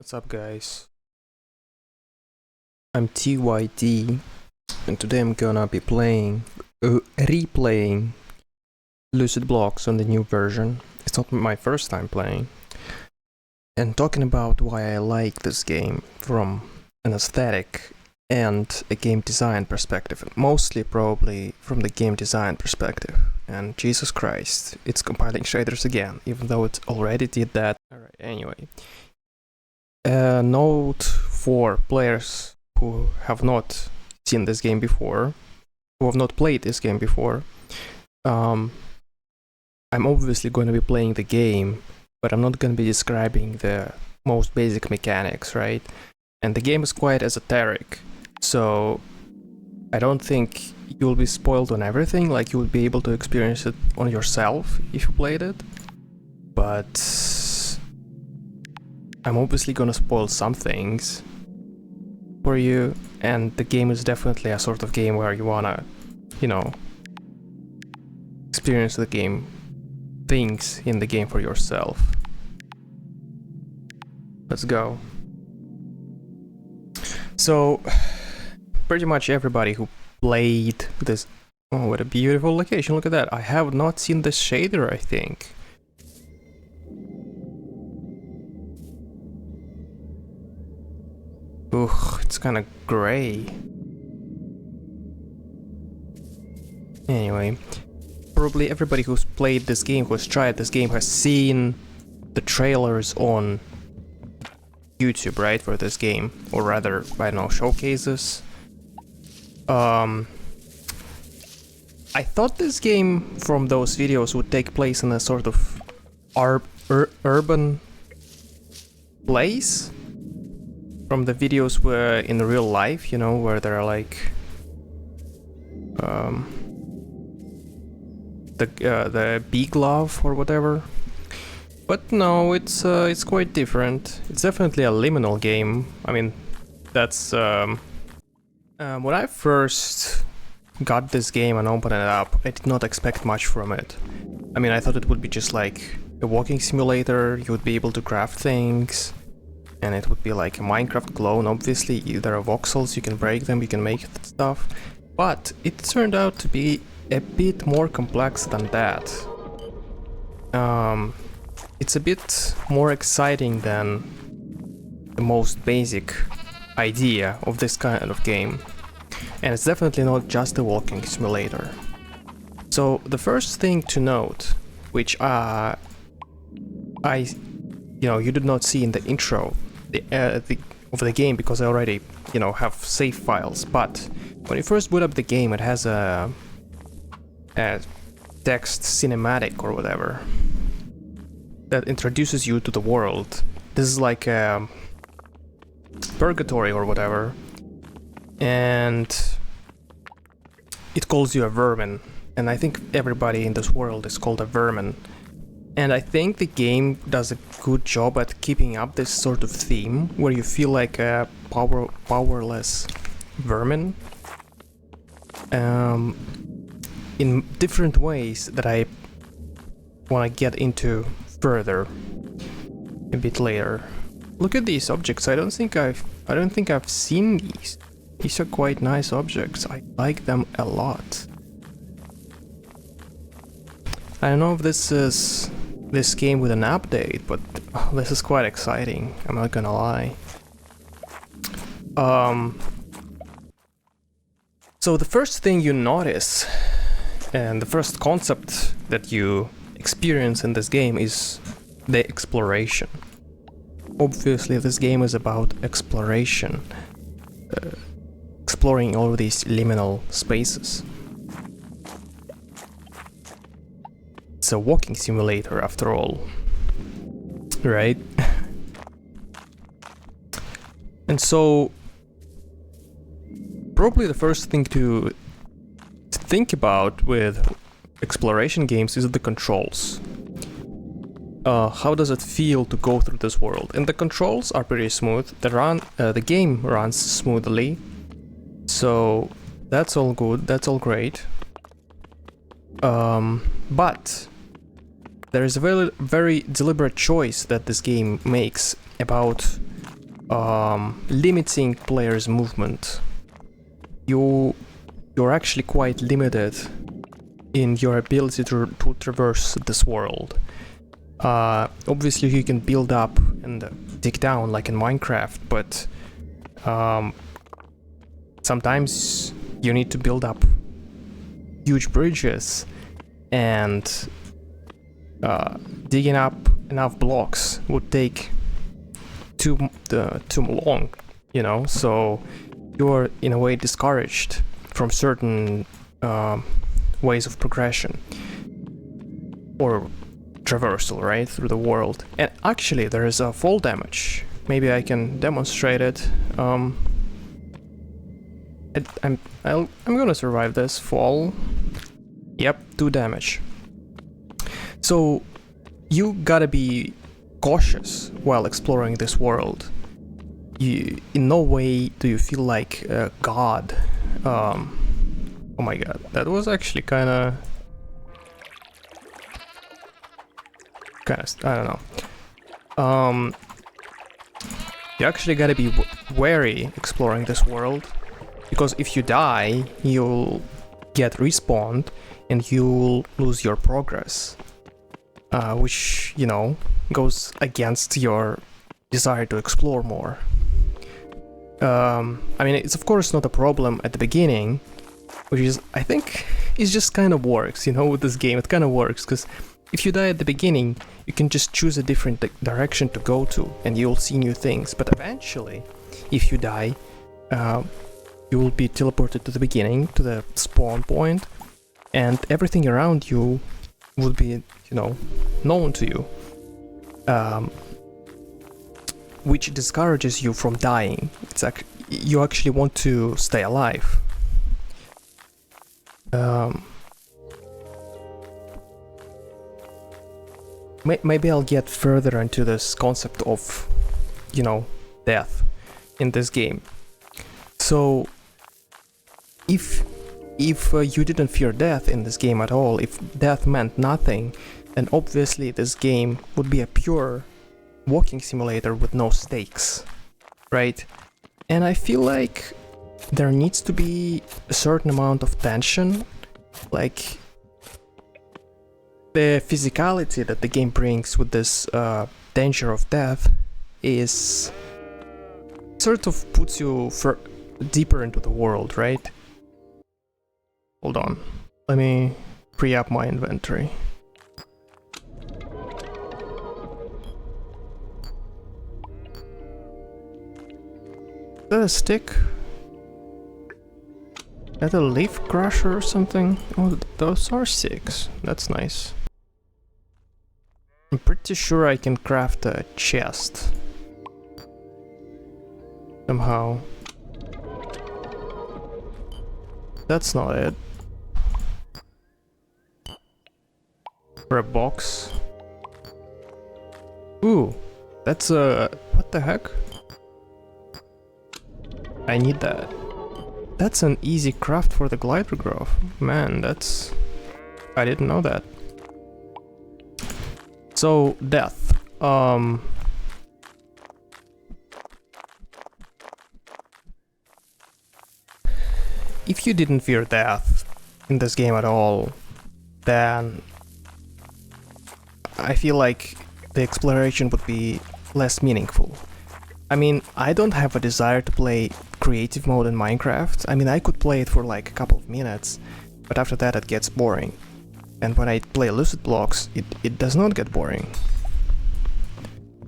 What's up, guys? I'm TeaWhyDee, and today I'm gonna be replaying Lucid Blocks on the new version. It's not my first time playing. And talking about why I like this game from an aesthetic and a game design perspective. Mostly probably from the game design perspective. And Jesus Christ, it's compiling shaders again, even though it already did that. Alright, anyway. Note for players who have not seen this game before, who have not played this game before. I'm obviously going to be playing the game, but I'm not going to be describing the most basic mechanics, right? And the game is quite esoteric, so I don't think you'll be spoiled on everything, like you will be able to experience it on yourself if you played it. But I'm obviously gonna spoil some things for you, and the game is definitely a sort of game where you wanna, experience the game, things in the game for yourself. Let's go. So, pretty much everybody who played this... Oh, what a beautiful location, look at that. I have not seen this shader, I think. Ugh, it's kinda gray. Anyway, probably everybody who's played this game, who's tried this game, has seen the trailers on YouTube, right, for this game? Or rather, I don't know, showcases. I thought this game from those videos would take place in a sort of urban place. From the videos where in real life, where there are like the big glove or whatever. But no, it's quite different. It's definitely a liminal game. I mean, that's when I first got this game and opened it up, I did not expect much from it. I mean, I thought it would be just like a walking simulator. You would be able to craft things. And it would be like a Minecraft clone, obviously. There are voxels, you can break them, you can make stuff. But it turned out to be a bit more complex than that. It's a bit more exciting than the most basic idea of this kind of game. And it's definitely not just a walking simulator. So the first thing to note, which you did not see in the intro of the game, because I already, have save files. But when you first boot up the game, it has a text cinematic or whatever that introduces you to the world. This is like a purgatory or whatever, and it calls you a vermin. And I think everybody in this world is called a vermin. And I think the game does a good job at keeping up this sort of theme, where you feel like a powerless vermin, in different ways that I want to get into further a bit later. Look at these objects. I don't think I've seen these. These are quite nice objects. I like them a lot. I don't know if this is this game with an update, but this is quite exciting, I'm not gonna lie. So the first thing you notice, and the first concept that you experience in this game, is the exploration. Obviously this game is about exploration, exploring all of these liminal spaces. It's a walking simulator after all, right? And so probably the first thing to think about with exploration games is the controls. How does it feel to go through this world? And the controls are pretty smooth. The game runs smoothly, so that's all good, that's all great. But there is a very, very deliberate choice that this game makes about limiting players' movement. You're actually quite limited in your ability to traverse this world. Obviously you can build up and dig down like in Minecraft, but sometimes you need to build up huge bridges, and digging up enough blocks would take too long, you know, so you're in a way discouraged from certain ways of progression or traversal, right, through the world. And actually there is a fall damage. Maybe I can demonstrate it. I'm gonna survive this fall. Yep, 2 damage. So you gotta be cautious while exploring this world. In no way do you feel like a god. Oh my god, that was actually kinda I don't know. You actually gotta be wary exploring this world, because if you die, you'll get respawned and you'll lose your progress, which, you know, goes against your desire to explore more. I mean, it's of course not a problem at the beginning, which is, I think, it just kind of works, you know, with this game. It kind of works, because if you die at the beginning, you can just choose a different direction to go to, and you'll see new things. But eventually, if you die, you will be teleported to the beginning, to the spawn point, and everything around you will be, you know, known to you, which discourages you from dying. It's like you actually want to stay alive. Maybe I'll get further into this concept of, you know, death in this game. So if you didn't fear death in this game at all, if death meant nothing, then obviously this game would be a pure walking simulator with no stakes, right? And I feel like there needs to be a certain amount of tension, like the physicality that the game brings with this danger of death is sort of puts you deeper into the world, right? Hold on, let me free up my inventory. Is that a stick? Is that a leaf crusher or something? Oh, those are 6. That's nice. I'm pretty sure I can craft a chest somehow. That's not it. Or a box. Ooh, that's a... what the heck? I need that. That's an easy craft for the glider growth. Man, that's... I didn't know that. So, death. If you didn't fear death in this game at all, then I feel like the exploration would be less meaningful. I mean, I don't have a desire to play creative mode in Minecraft. I mean, I could play it for like a couple of minutes, but after that it gets boring. And when I play Lucid Blocks, it does not get boring.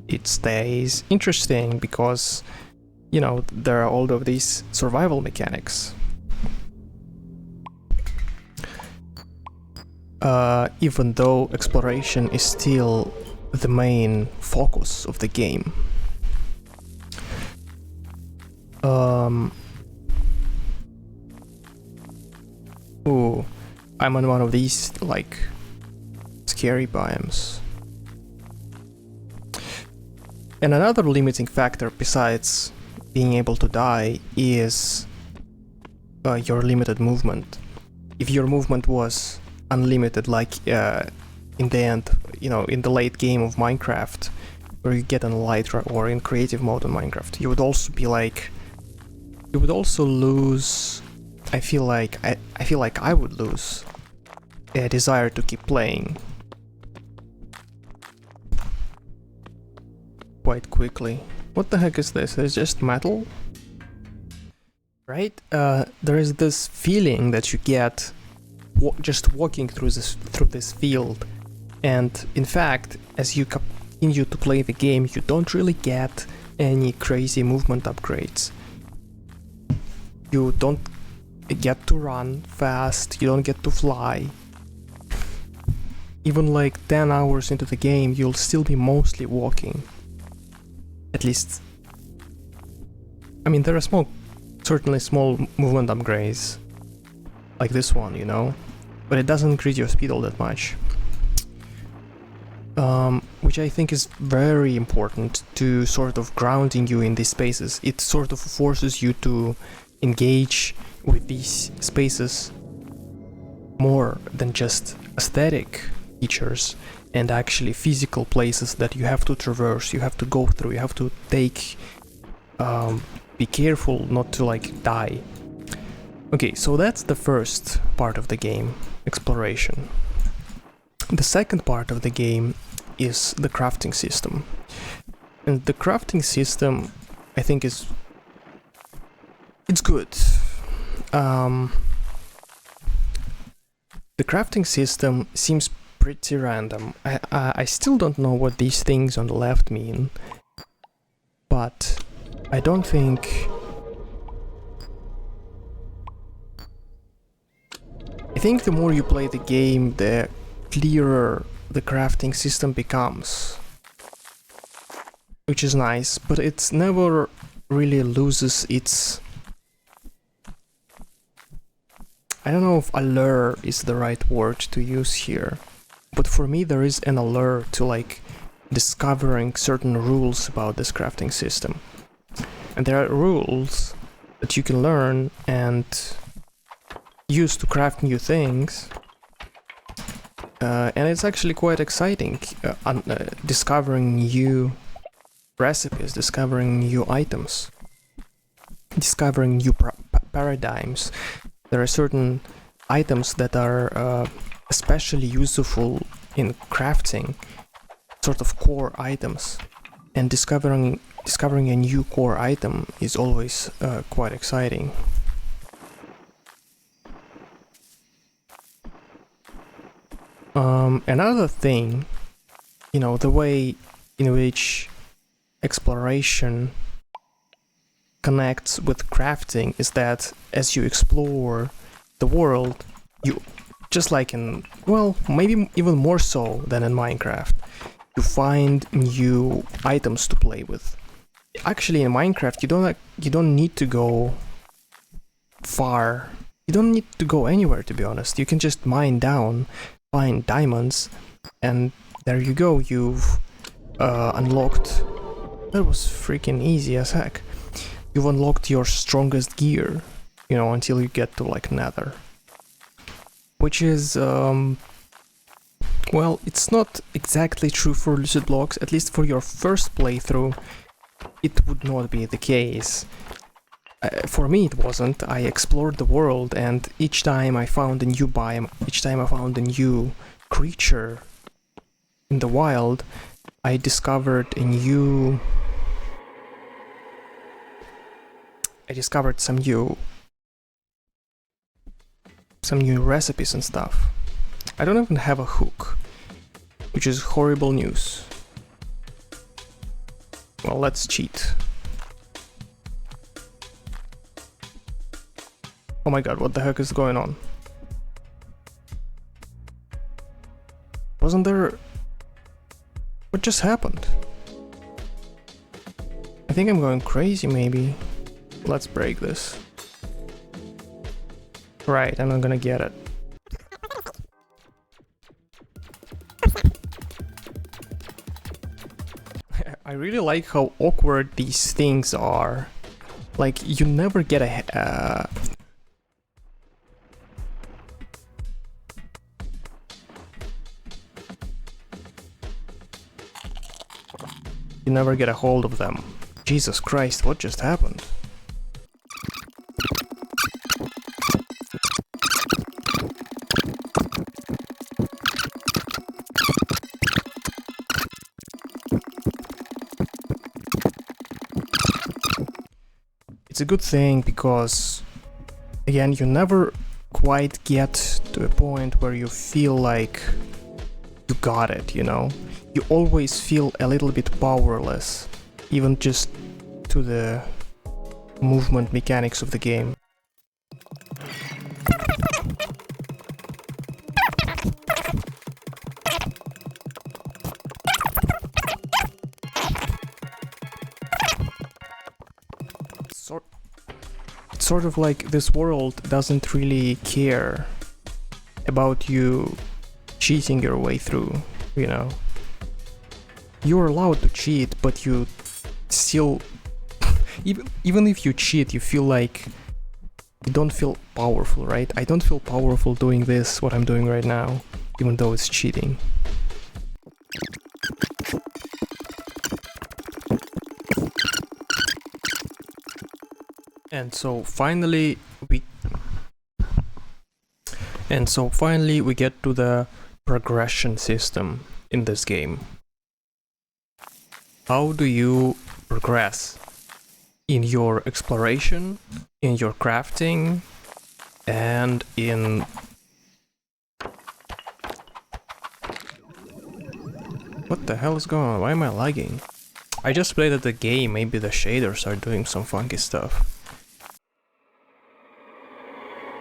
It stays interesting because, you know, there are all of these survival mechanics. Even though exploration is still the main focus of the game. Ooh, I'm on one of these, like, scary biomes. And another limiting factor besides being able to die is your limited movement. If your movement was unlimited, like in the end, you know, in the late game of Minecraft, where you get in Elytra or in creative mode in Minecraft, you would also be like, you would also lose. I feel like I would lose a desire to keep playing quite quickly. What the heck is this? It's just metal, right? There is this feeling that you get just walking through this field, and in fact, as you continue to play the game, you don't really get any crazy movement upgrades. You don't get to run fast, you don't get to fly. Even like 10 hours into the game, you'll still be mostly walking. At least, I mean, there are certainly small movement upgrades, like this one, you know, but it doesn't increase your speed all that much. Which I think is very important to sort of grounding you in these spaces. It sort of forces you to engage with these spaces more than just aesthetic features and actually physical places that you have to traverse, you have to go through, you have to take, be careful not to like die. Okay, so that's the first part of the game, exploration. The second part of the game is the crafting system. And the crafting system, I think, it's good. The crafting system seems pretty random. I still don't know what these things on the left mean, but I don't think... I think the more you play the game, the clearer the crafting system becomes, which is nice, but it never really loses its... I don't know if allure is the right word to use here, but for me there is an allure to like discovering certain rules about this crafting system. And there are rules that you can learn and use to craft new things. And it's actually quite exciting, discovering new recipes, discovering new items, discovering new paradigms. There are certain items that are especially useful in crafting, sort of core items, and discovering a new core item is always quite exciting. Another thing, you know, the way in which exploration connects with crafting is that as you explore the world, you, just like in, well, maybe even more so than in Minecraft, you find new items to play with. Actually, in Minecraft, you don't need to go far. You don't need to go anywhere, to be honest. You can just mine down, find diamonds, and there you go. You've unlocked... That was freaking easy as heck. You've unlocked your strongest gear, you know, until you get to like Nether. Which is, well, it's not exactly true for Lucid Blocks, at least for your first playthrough, it would not be the case. For me it wasn't. I explored the world, and each time I found a new biome, each time I found a new creature in the wild, I discovered some new recipes and stuff. I don't even have a hook, which is horrible news. Well, let's cheat. Oh my god, what the heck is going on? Wasn't there... What just happened? I think I'm going crazy, maybe. Let's break this. Right, I'm not gonna get it. I really like how awkward these things are. Like, you never get a... you never get a hold of them. Jesus Christ, what just happened? It's a good thing because, again, you never quite get to a point where you feel like you got it, you know? You always feel a little bit powerless, even just to the movement mechanics of the game. It's sort of like this world doesn't really care about you cheating your way through, you know? You're allowed to cheat, but you still... even if you cheat, you feel like you don't feel powerful, right? I don't feel powerful doing this, what I'm doing right now, even though it's cheating. And so finally we get to the progression system in this game. How do you progress in your exploration, in your crafting, and in... What the hell is going on? Why am I lagging? I just played at the game, maybe the shaders are doing some funky stuff.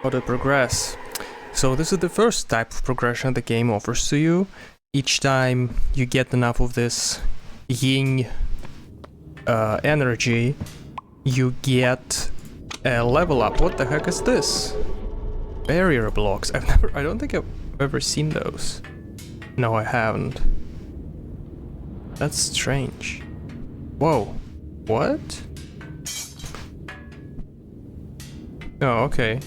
How to progress. So this is the first type of progression the game offers to you. Each time you get enough of this yin energy, you get a level up. What the heck is this? Barrier blocks. I don't think I've ever seen those. No, I haven't. That's strange. Whoa. What? Oh, okay.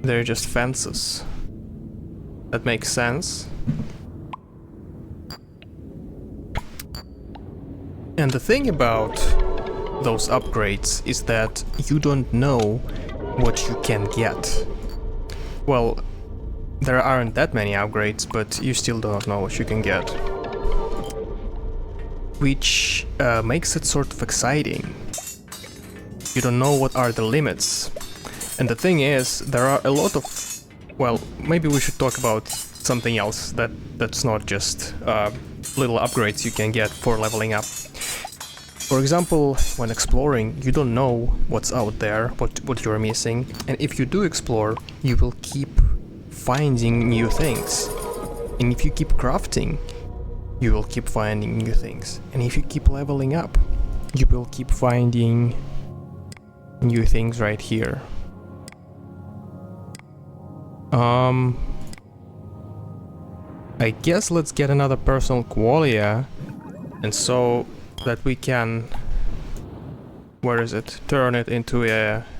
They're just fences. That makes sense. And the thing about those upgrades is that you don't know what you can get. Well, there aren't that many upgrades, but you still don't know what you can get. Which makes it sort of exciting. You don't know what are the limits. And the thing is, there are a lot of... Well, maybe we should talk about something else that's not just little upgrades you can get for leveling up. For example, when exploring, you don't know what's out there, what you're missing, and if you do explore, you will keep finding new things. And if you keep crafting, you will keep finding new things. And if you keep leveling up, you will keep finding new things right here. I guess let's get another personal qualia, and so that we can, where is it? Turn it into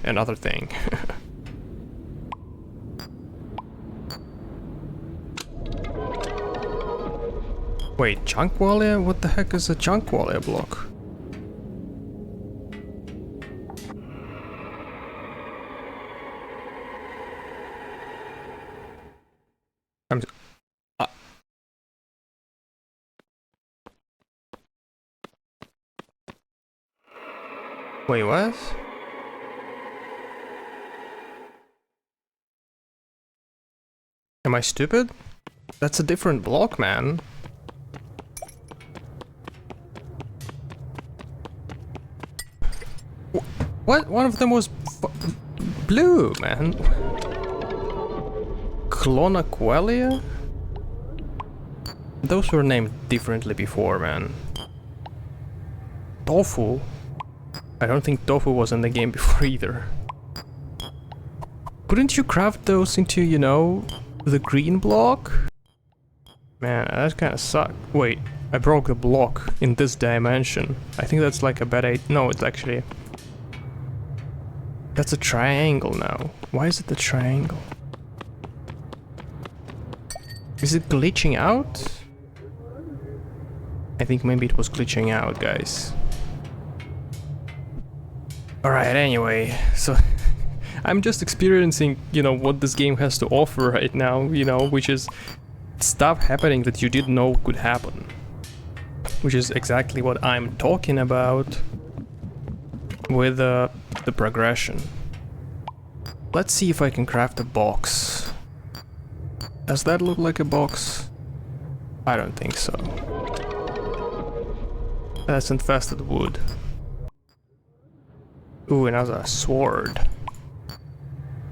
another thing. Wait, chunk qualia? What the heck is a chunk qualia block? Wait, what? Am I stupid? That's a different block, man. What? One of them was blue, man. Clonaquelia? Those were named differently before, man. Tofu? I don't think tofu was in the game before either. Couldn't you craft those into, you know, the green block? Man, that kinda sucked. Wait, I broke the block in this dimension. I think that's like a bad idea. No, it's actually... That's a triangle now. Why is it a triangle? Is it glitching out? I think maybe it was glitching out, guys. Alright, anyway, so I'm just experiencing, you know, what this game has to offer right now, you know, which is stuff happening that you didn't know could happen. Which is exactly what I'm talking about with the progression. Let's see if I can craft a box. Does that look like a box? I don't think so. That's infested wood. Ooh, another sword.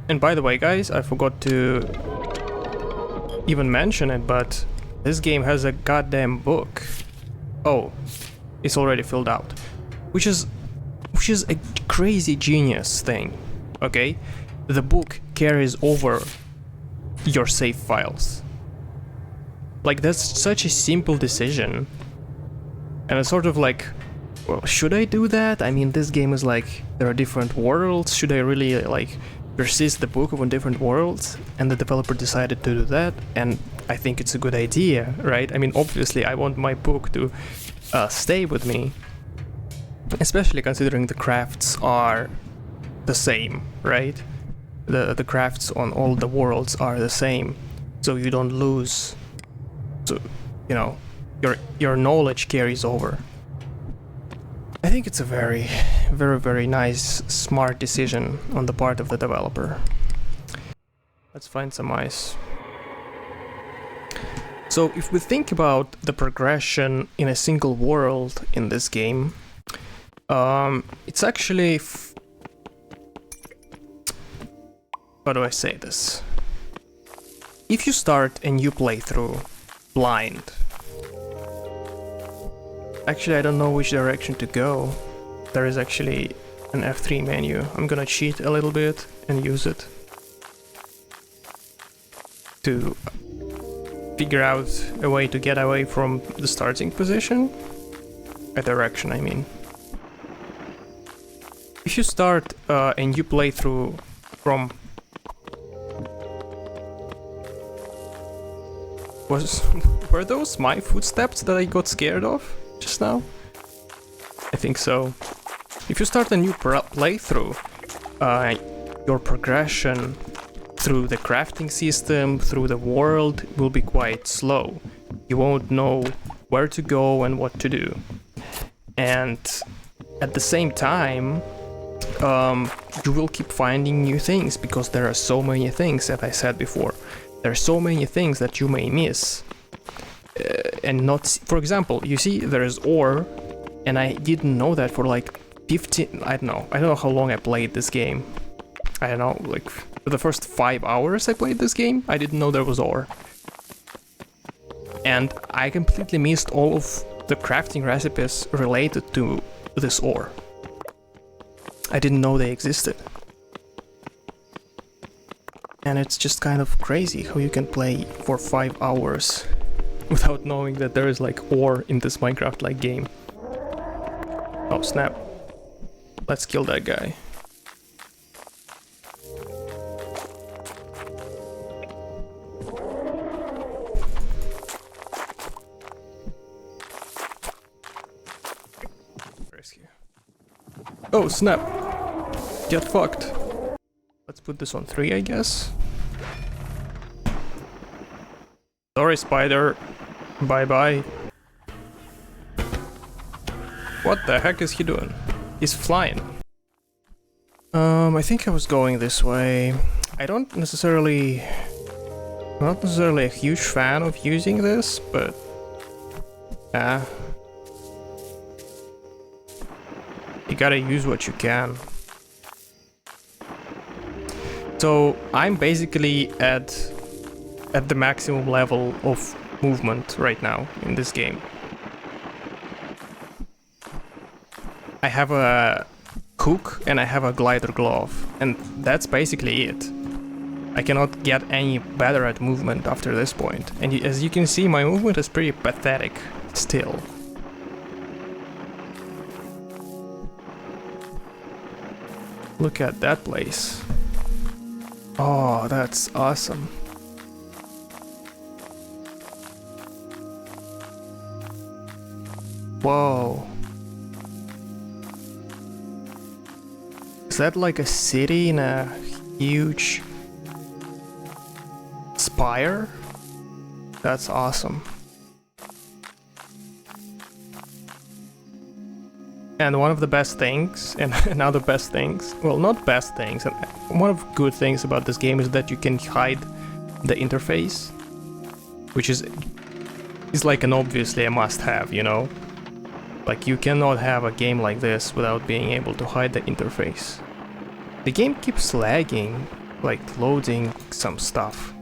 And by the way, guys, I forgot to even mention it, but this game has a goddamn book. Oh, it's already filled out. Which is a crazy genius thing, okay? The book carries over your save files. Like, that's such a simple decision. And it's sort of like, well, should I do that? I mean, this game is like, there are different worlds. Should I really, like, persist the book on different worlds? And the developer decided to do that, and I think it's a good idea, right? I mean, obviously, I want my book to stay with me. Especially considering the crafts are the same, right? The crafts on all the worlds are the same, so you don't lose. So, you know, your knowledge carries over. I think it's a very, very, very nice, smart decision on the part of the developer. Let's find some ice. So if we think about the progression in a single world in this game, it's actually... How do I say this? If you start a new playthrough blind... Actually, I don't know which direction to go. There is actually an F3 menu. I'm gonna cheat a little bit and use it to figure out a way to get away from the starting position. A direction, I mean. If you start a new playthrough from... Were those my footsteps that I got scared of just now? I think so. If you start a new playthrough, your progression through the crafting system, through the world, will be quite slow. You won't know where to go and what to do. And at the same time, you will keep finding new things, because there are so many things, as I said before. There are so many things that you may miss. And not... For example, you see there is ore, and I didn't know that for like 15... I don't know how long I played this game. I don't know, like for the first 5 hours I played this game, I didn't know there was ore. And I completely missed all of the crafting recipes related to this ore. I didn't know they existed. And it's just kind of crazy how you can play for 5 hours without knowing that there is like ore in this Minecraft-like game. Oh snap. Let's kill that guy. Rescue. Oh snap! Get fucked. Let's put this on 3, I guess. Sorry, spider. Bye-bye. What the heck is he doing? He's flying. I think I was going this way. I'm not necessarily a huge fan of using this, but... you gotta use what you can. So I'm basically at the maximum level of movement right now in this game. I have a hook and I have a glider glove, and that's basically it. I cannot get any better at movement after this point. And as you can see, my movement is pretty pathetic still. Look at that place. Oh, that's awesome. Whoa. Is that like a city in a huge spire? That's awesome. And one of the best things, and another best things, well, not best things, and one of good things about this game is that you can hide the interface, which is like an obviously a must-have, you know? Like, you cannot have a game like this without being able to hide the interface. The game keeps lagging, like loading some stuff.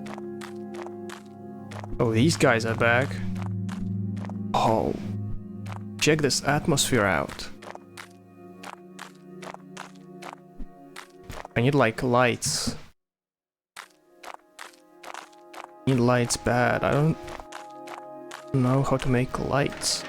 Oh, these guys are back. Oh, check this atmosphere out. I need like lights. Need lights bad. I don't know how to make lights.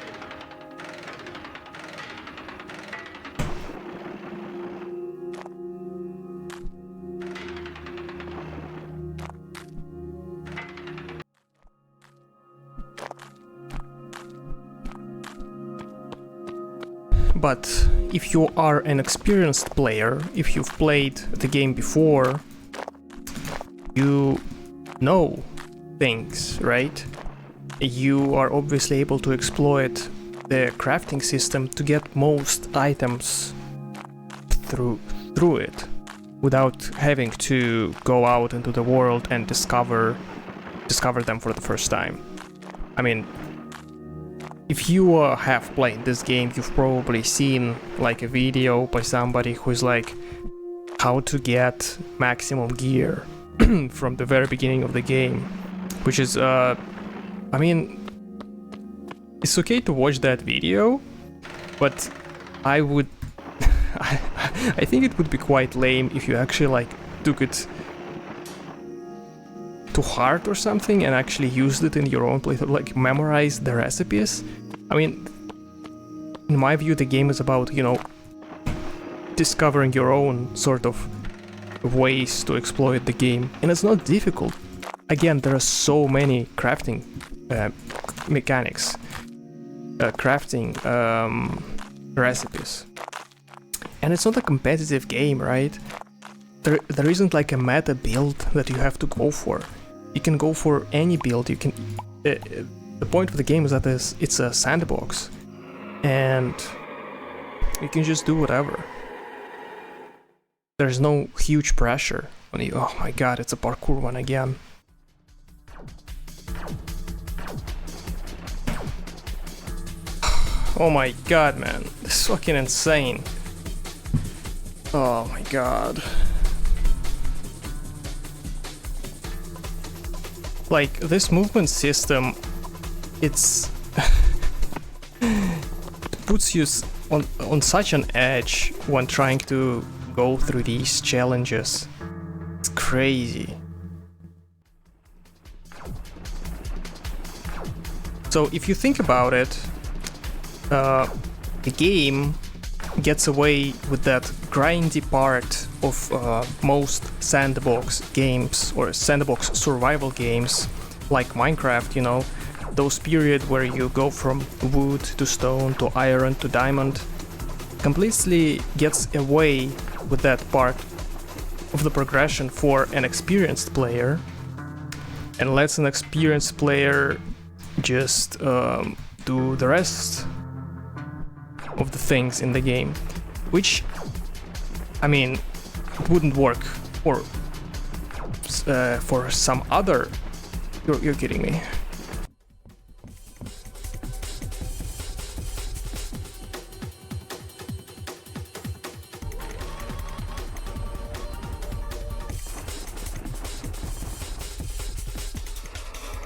But if you are an experienced player, if you've played the game before, you know things, right? You are obviously able to exploit the crafting system to get most items through it without having to go out into the world and discover them for the first time. I mean, if you have played this game, you've probably seen like a video by somebody who's like how to get maximum gear from the very beginning of the game, which is I mean, it's okay to watch that video, but I would I think it would be quite lame if you actually like took it to heart or something and actually used it in your own playthrough, like memorize the recipes. I mean, in my view, the game is about, you know, discovering your own sort of ways to exploit the game, and it's not difficult. Again, there are so many crafting mechanics, crafting recipes, and it's not a competitive game, right? There isn't like a meta build that you have to go for. You can go for any build. You can. The point of the game is that it's a sandbox, and you can just do whatever. There's no huge pressure on you. Oh my god, it's a parkour one again. Oh my god, man. This is fucking insane. Oh my god. Like, this movement system, it's it puts you on such an edge when trying to go through these challenges. It's crazy. So if you think about it, the game gets away with that grindy part of most sandbox games or sandbox survival games like Minecraft, you know, those periods where you go from wood to stone to iron to diamond, completely gets away with that part of the progression for an experienced player and lets an experienced player just do the rest of the things in the game, which, I mean, wouldn't work for some other. You're kidding me.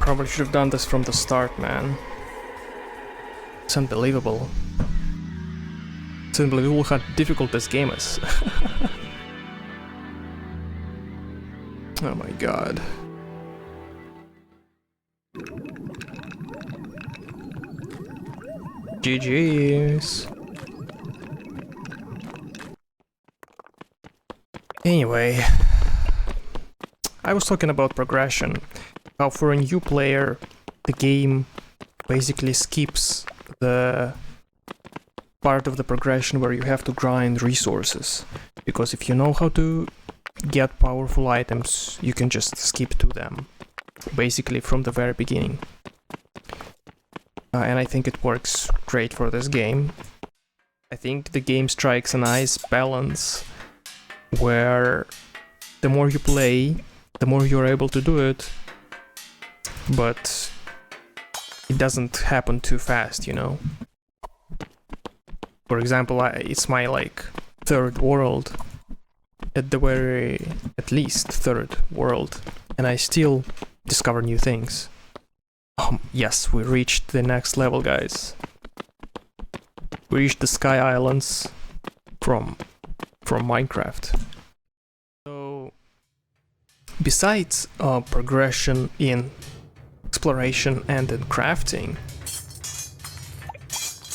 Probably should have done this from the start, man. It's unbelievable. It's unbelievable how difficult this game is. Oh my god. GG's. Anyway, I was talking about progression. How for a new player, the game basically skips the part of the progression where you have to grind resources, because if you know how to get powerful items, you can just skip to them, basically from the very beginning. And I think it works great for this game. I think the game strikes a nice balance where the more you play, the more you're able to do it, but it doesn't happen too fast, you know? For example, it's my like third world, at least third world, and I still discover new things. Yes, we reached the next level, guys. We reached the Sky Islands from Minecraft. So, besides progression in exploration and in crafting,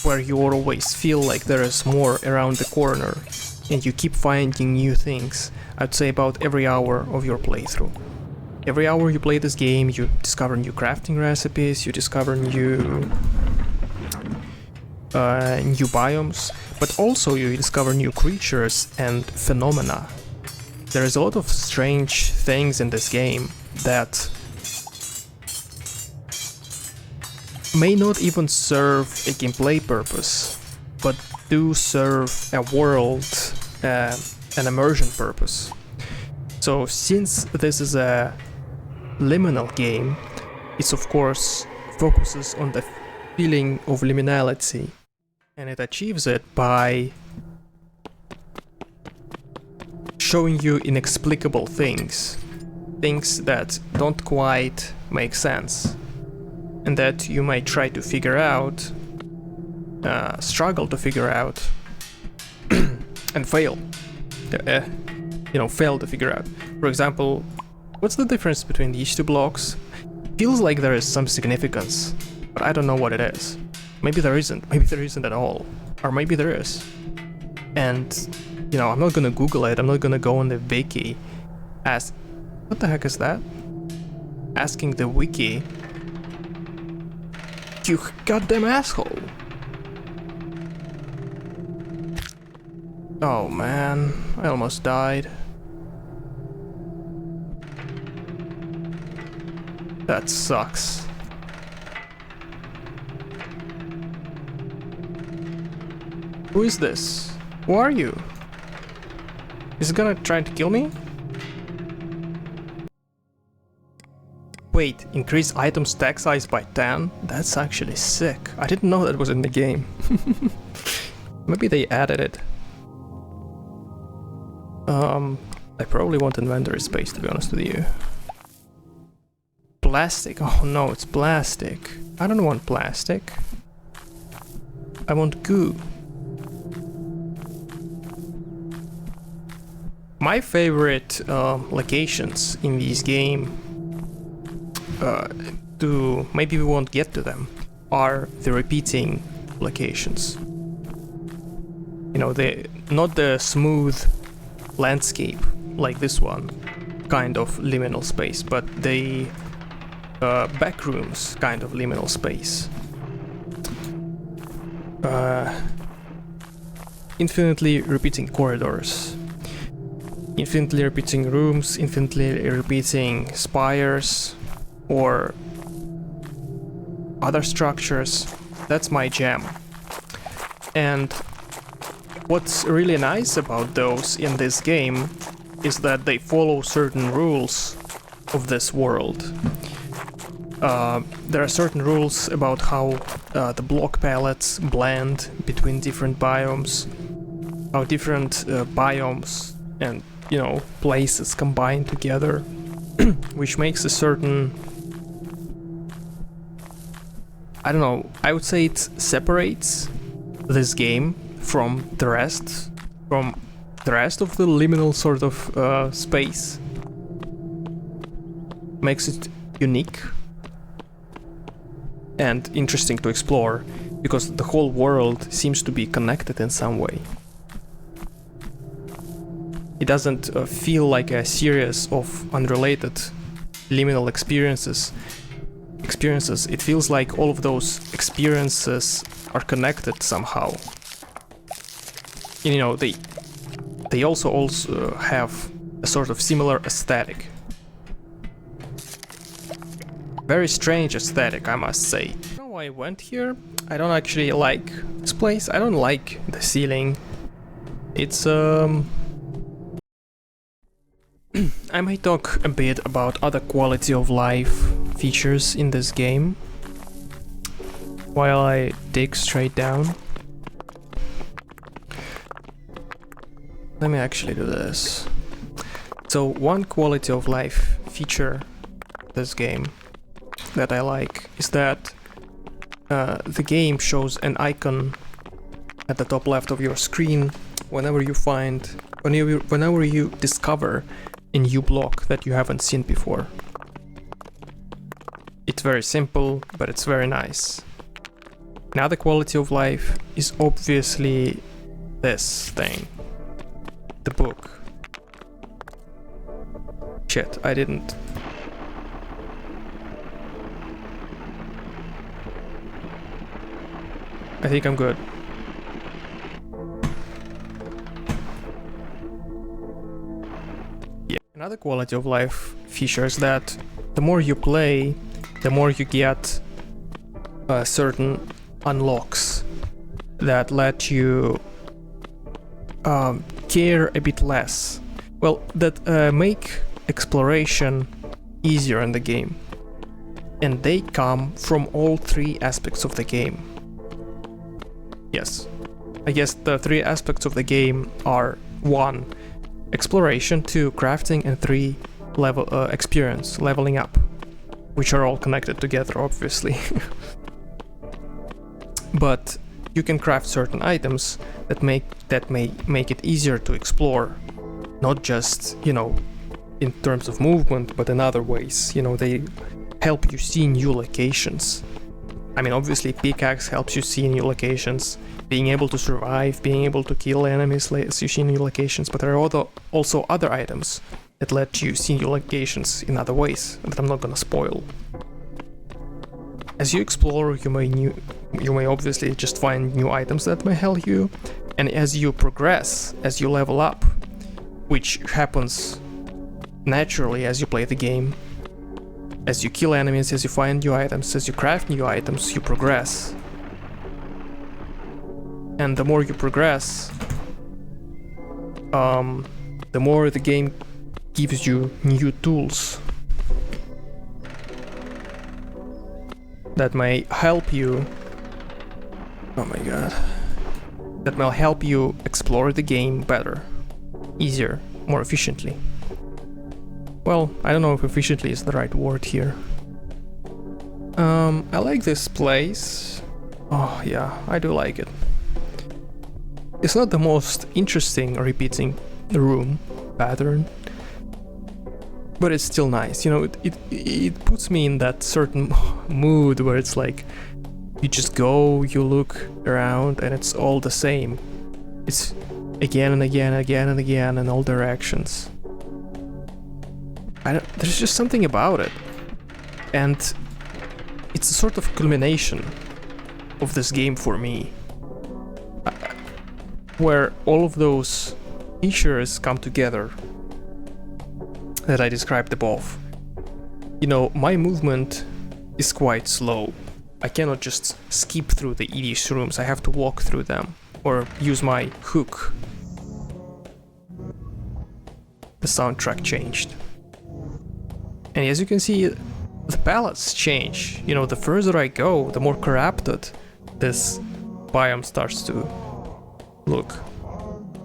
where you always feel like there is more around the corner and you keep finding new things, I'd say about every hour of your playthrough. Every hour you play this game, you discover new crafting recipes, you discover new biomes, but also you discover new creatures and phenomena. There is a lot of strange things in this game that may not even serve a gameplay purpose, but do serve a world, an immersion purpose. So since this is a liminal game, it of course focuses on the feeling of liminality, and it achieves it by showing you inexplicable things that don't quite make sense, and that you might try to figure out, struggle to figure out, and fail. Fail to figure out. For example, what's the difference between these two blocks? Feels like there is some significance, but I don't know what it is. Maybe there isn't. Maybe there isn't at all. Or maybe there is. And, I'm not gonna Google it. I'm not gonna go on the wiki. What the heck is that? Asking the wiki. You goddamn asshole. Oh man, I almost died. That sucks. Who is this? Who are you? Is it gonna try to kill me? Wait, increase item stack size by 10? That's actually sick. I didn't know that was in the game. Maybe they added it. I probably want inventory space, to be honest with you. Plastic. Oh no, it's plastic. I don't want plastic. I want goo. My favorite locations in this game, maybe we won't get to them, are the repeating locations. Not the smooth landscape like this one, kind of liminal space, but the backrooms kind of liminal space. Infinitely repeating corridors, infinitely repeating rooms, infinitely repeating spires, or other structures. That's my jam. And what's really nice about those in this game is that they follow certain rules of this world. There are certain rules about how the block palettes blend between different biomes, how different biomes and places combine together, which makes a certain, I don't know, I would say it separates this game from the rest of the liminal sort of space. Makes it unique and interesting to explore, because the whole world seems to be connected in some way. It doesn't feel like a series of unrelated liminal experiences. It feels like all of those experiences are connected somehow. You know, they also have a sort of similar aesthetic. Very strange aesthetic, I must say. You know why I went here? I don't actually like this place. I don't like the ceiling. It's I might talk a bit about other quality of life features in this game while I dig straight down. Let me actually do this. So one quality of life feature this game that I like is that the game shows an icon at the top left of your screen whenever you discover a new block that you haven't seen before. It's very simple, but it's very nice. Another quality of life is obviously this thing. The book. Shit, I didn't. I think I'm good. Yeah. Another quality of life feature is that the more you play, the more you get certain unlocks that let you care a bit less. Well, that make exploration easier in the game. And they come from all three aspects of the game. Yes, I guess the three aspects of the game are 1. Exploration, 2. Crafting, and 3. Experience, leveling up, which are all connected together, obviously. But you can craft certain items that may make it easier to explore, not just, you know, in terms of movement, but in other ways. You know, they help you see new locations. I mean, obviously, pickaxe helps you see new locations. Being able to survive, being able to kill enemies lets you see new locations, but there are also other items that let you see new locations in other ways that I'm not gonna spoil. As you explore, you may obviously just find new items that may help you, and as you progress, as you level up, which happens naturally as you play the game, as you kill enemies, as you find new items, as you craft new items, you progress. And the more you progress, the more the game gives you new tools that may help you. Oh my god. That will help you explore the game better, easier, more efficiently. Well, I don't know if efficiently is the right word here. I like this place. Oh yeah, I do like it. It's not the most interesting repeating room pattern, but it's still nice. You know, it puts me in that certain mood where it's like, you just go, you look around, and it's all the same. It's again and again, again and again in all directions. There's just something about it. And it's a sort of culmination of this game for me. Where all of those features come together that I described above. You know, my movement is quite slow. I cannot just skip through the Edie's rooms, I have to walk through them, or use my hook. The soundtrack changed. And as you can see, the palettes change. You know, the further I go, the more corrupted this biome starts to look.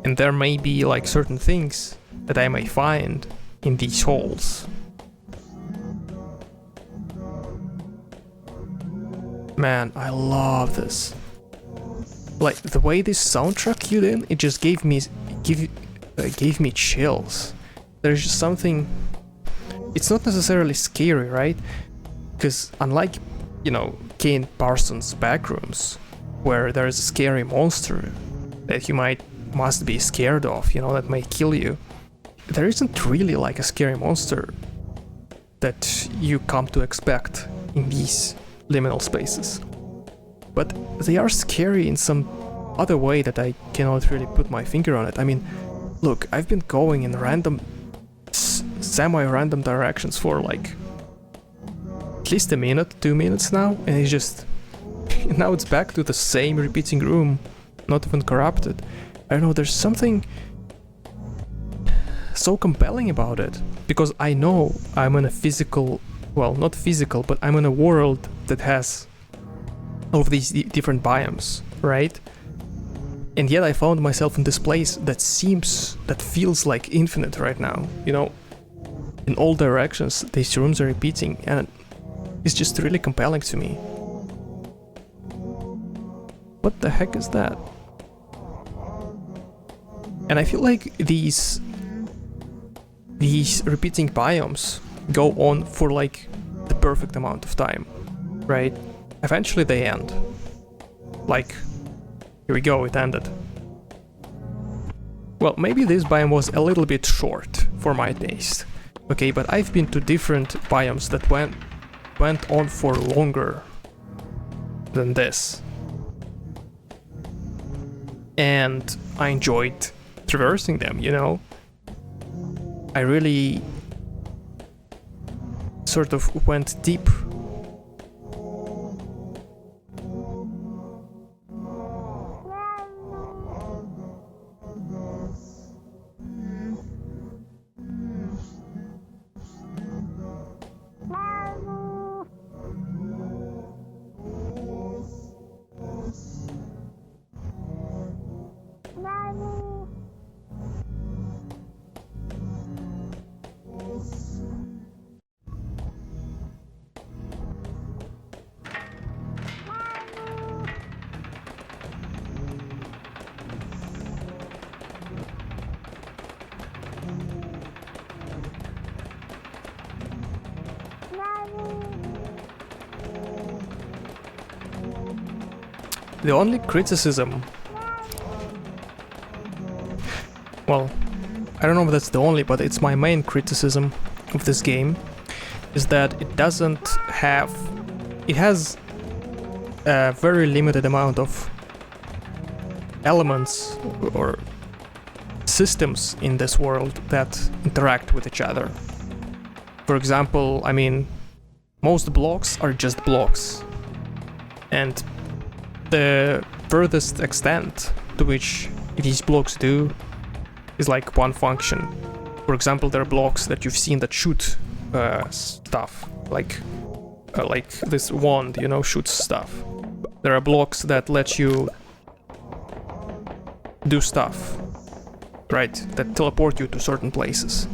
And there may be like certain things that I may find in these holes. Man, I love this. Like the way this soundtrack cued in, it just gave me chills. There's just something. It's not necessarily scary, right? Because unlike, you know, Kane Parsons' Backrooms, where there's a scary monster that you must be scared of, you know, that may kill you, there isn't really like a scary monster that you come to expect in these liminal spaces. But they are scary in some other way that I cannot really put my finger on it. I mean, look, I've been going in random, semi-random directions for like at least a minute, 2 minutes now, and it's just now it's back to the same repeating room, not even corrupted. I don't know, there's something so compelling about it, because I know I'm in a physical, well, not physical, but I'm in a world that has all of these different biomes, right? And yet I found myself in this place that feels like infinite right now, you know? In all directions, these rooms are repeating, and it's just really compelling to me. What the heck is that? And I feel like these repeating biomes go on for like the perfect amount of time, right? Eventually they end. Like, here we go, it ended. Well, maybe this biome was a little bit short for my taste. Okay, but I've been to different biomes that went on for longer than this. And I enjoyed traversing them, you know? I really sort of went deep. The only criticism, well, I don't know if that's the only, but it's my main criticism of this game, is that it doesn't have, it has a very limited amount of elements or systems in this world that interact with each other. For example, I mean, most blocks are just blocks, and the furthest extent to which these blocks do is like one function. For example, there are blocks that you've seen that shoot stuff, like this wand, you know, shoots stuff. There are blocks that let you do stuff, right, that teleport you to certain places.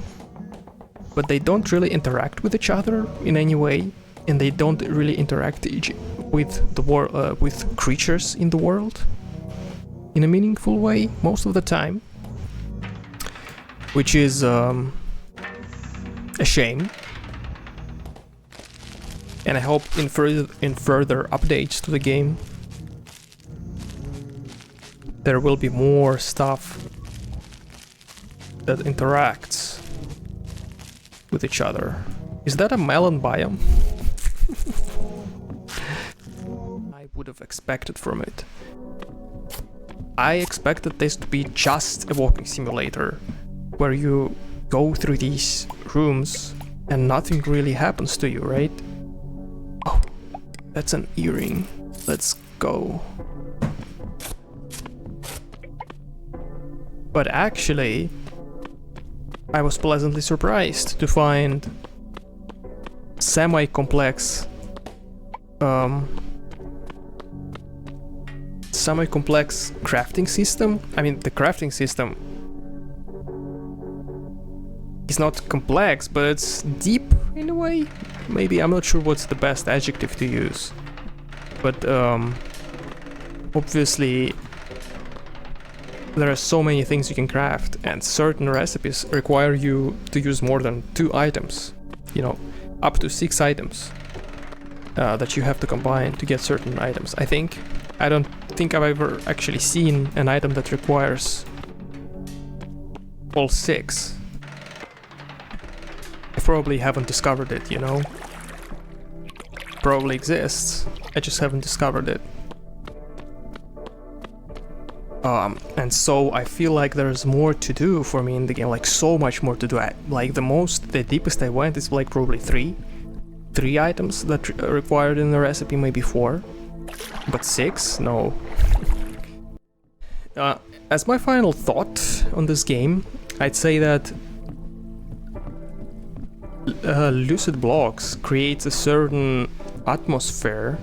But they don't really interact with each other in any way, and they don't really interact with the world, with creatures in the world in a meaningful way most of the time, which is a shame. And I hope in further updates to the game there will be more stuff that interacts with each other. Is that a melon biome? I would have expected from it. I expected this to be just a walking simulator, where you go through these rooms and nothing really happens to you, right? Oh, that's an earring. Let's go. But actually, I was pleasantly surprised to find semi-complex crafting system. I mean, the crafting system is not complex, but it's deep in a way. Maybe, I'm not sure what's the best adjective to use. But obviously there are so many things you can craft, and certain recipes require you to use more than 2 items. You know, up to 6 items that you have to combine to get certain items. I don't think I've ever actually seen an item that requires all 6. I probably haven't discovered it, you know? Probably exists, I just haven't discovered it. And so I feel like there's more to do for me in the game, like so much more to do. Like the deepest I went is like probably three items that are required in the recipe, maybe 4, but 6, no. As my final thought on this game, I'd say that Lucid Blocks creates a certain atmosphere,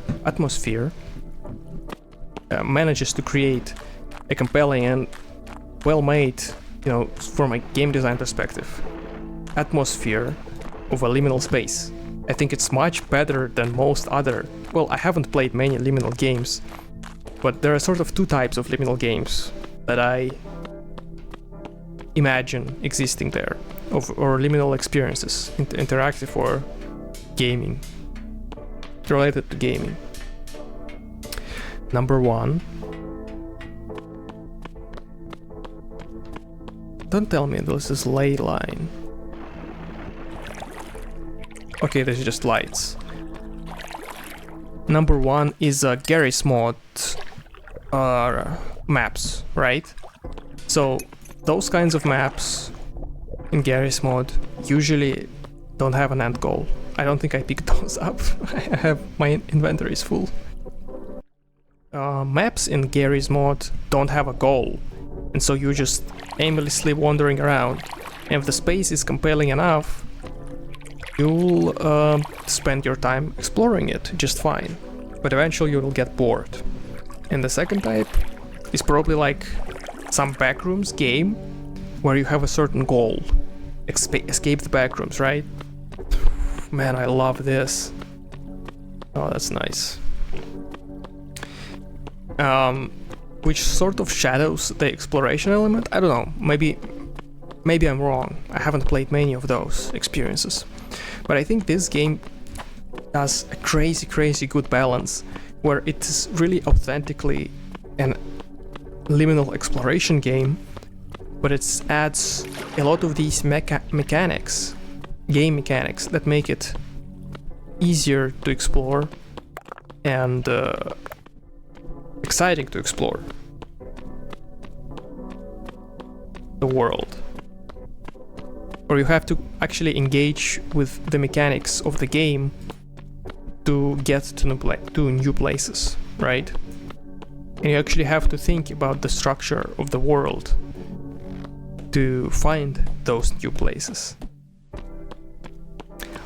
manages to create a compelling and well-made, you know, from a game design perspective, atmosphere of a liminal space. I think it's much better than most other... Well, I haven't played many liminal games, but there are sort of 2 types of liminal games that I imagine existing there, or liminal experiences, interactive or gaming, related to gaming. Number 1. Don't tell me this is ley line. Okay, this is just lights. Number 1 is Garry's Mod maps, right? So those kinds of maps in Garry's Mod usually don't have an end goal. I don't think I picked those up. My inventory is full. Maps in Garry's Mod don't have a goal, and so you're just aimlessly wandering around. And if the space is compelling enough, you'll spend your time exploring it just fine, but eventually you will get bored. And the second type is probably like some backrooms game where you have a certain goal. Escape the backrooms, right? Man, I love this. Oh, that's nice. Which sort of shadows the exploration element? I don't know. Maybe I'm wrong. I haven't played many of those experiences. But I think this game does a crazy good balance where it is really authentically an liminal exploration game, but it adds a lot of these mechanics, game mechanics, that make it easier to explore and exciting to explore the world. Or you have to actually engage with the mechanics of the game to get to new places, right? And you actually have to think about the structure of the world to find those new places.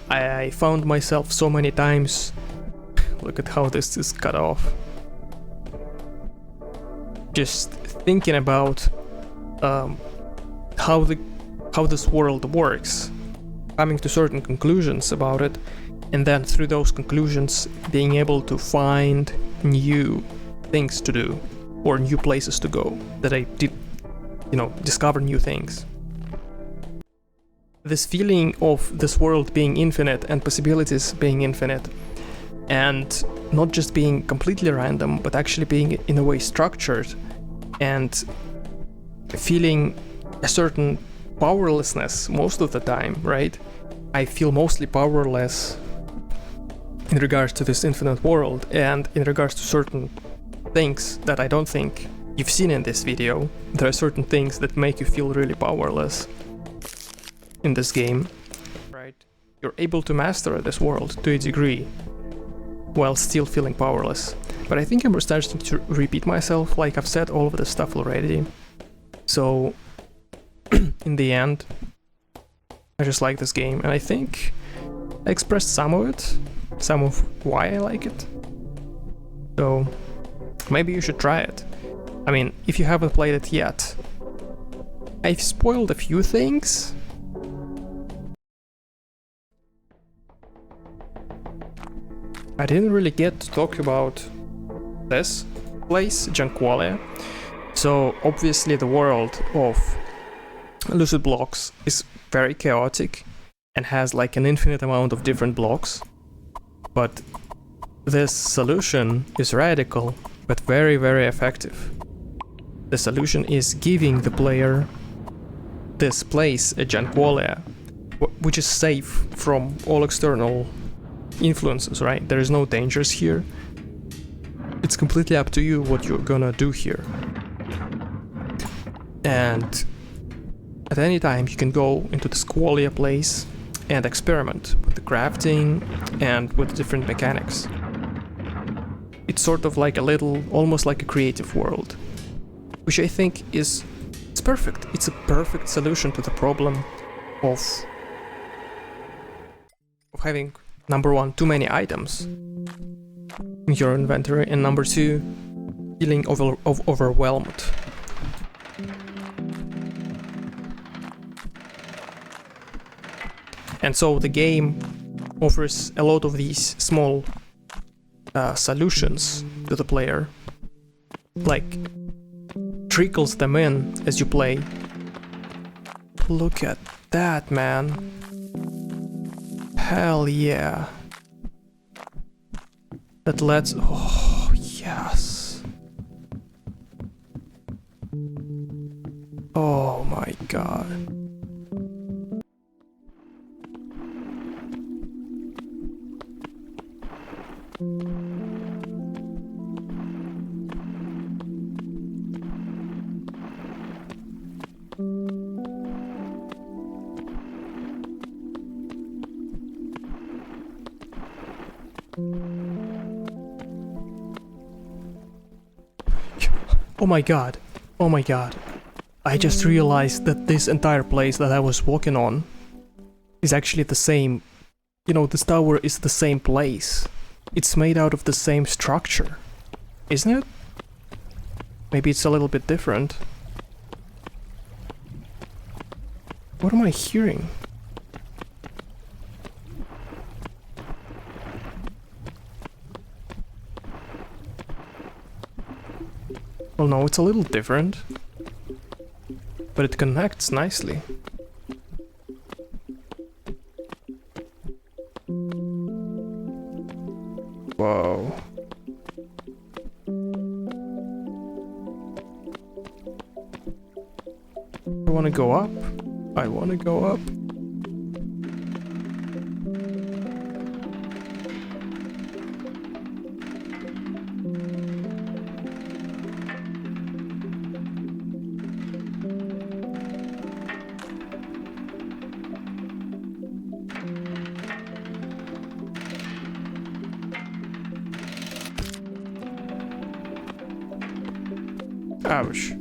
I found myself so many times... Look at how this is cut off. Just thinking about how this world works, coming to certain conclusions about it, and then through those conclusions being able to find new things to do or new places to go that I did, discover new things. This feeling of this world being infinite and possibilities being infinite, and not just being completely random, but actually being in a way structured, and feeling a certain powerlessness most of the time, right? I feel mostly powerless in regards to this infinite world, and in regards to certain things that I don't think you've seen in this video. There are certain things that make you feel really powerless in this game, right? You're able to master this world to a degree while still feeling powerless. But I think I'm starting to repeat myself, like I've said all of this stuff already. So in the end, I just like this game, and I think I expressed some of it, some of why I like it. So maybe you should try it. I mean, if you haven't played it yet, I've spoiled a few things. I didn't really get to talk about this place, qualia. So obviously the world of Lucid Blocks is very chaotic and has like an infinite amount of different blocks. But this solution is radical, but very, very effective. The solution is giving the player this place, a qualia, which is safe from all external influences, right? There is no dangers here. It's completely up to you what you're gonna do here. and at any time you can go into this qualia place and experiment with the crafting and with different mechanics. It's sort of like a little, almost like a creative world, which I think is it's perfect. It's a perfect solution to the problem of having, number one, too many items in your inventory, and number two, feeling overwhelmed. And so the game offers a lot of these small solutions to the player, like trickles them in as you play. Look at that, man. Hell yeah. That lets... Oh, yes. Oh my god. Oh my god. Oh my god. I just realized that this entire place that I was walking on is actually the same. You know, this tower is the same place. It's made out of the same structure. Isn't it? Maybe it's a little bit different. What am I hearing? Well, no, it's a little different, but it connects nicely. Whoa. I wanna go up. I wanna go up. Ouch.